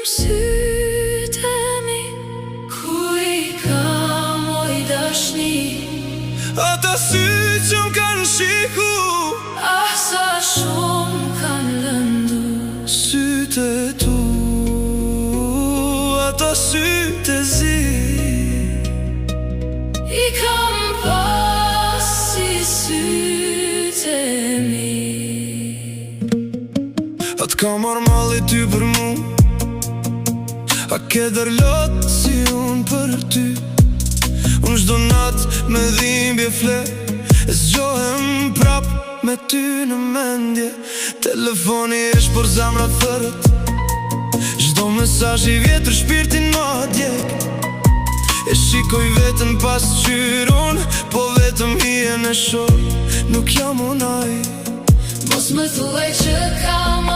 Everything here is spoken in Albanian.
sytë e mi, ku I kam oj dashni. Ata sytë që m'kanë shiku, Ah, sa shumë kanë lëndu sytë e tu, ata sytë e zi. I kam pas si sytë e mi. A t'ka marrë malli ty për mu, a ke dërlot si unë për ty. Unë shdo natë me dhimbje fle, e zgjohem prap me ty në mendje. Telefoni ish për zamrat thërët, çdo mesazh I vjetër shpirtin ma djek. E shikoj vetën pas qyr unë, po vetëm hijen e shoh, nuk jam unaj. Mos më thuaj që kam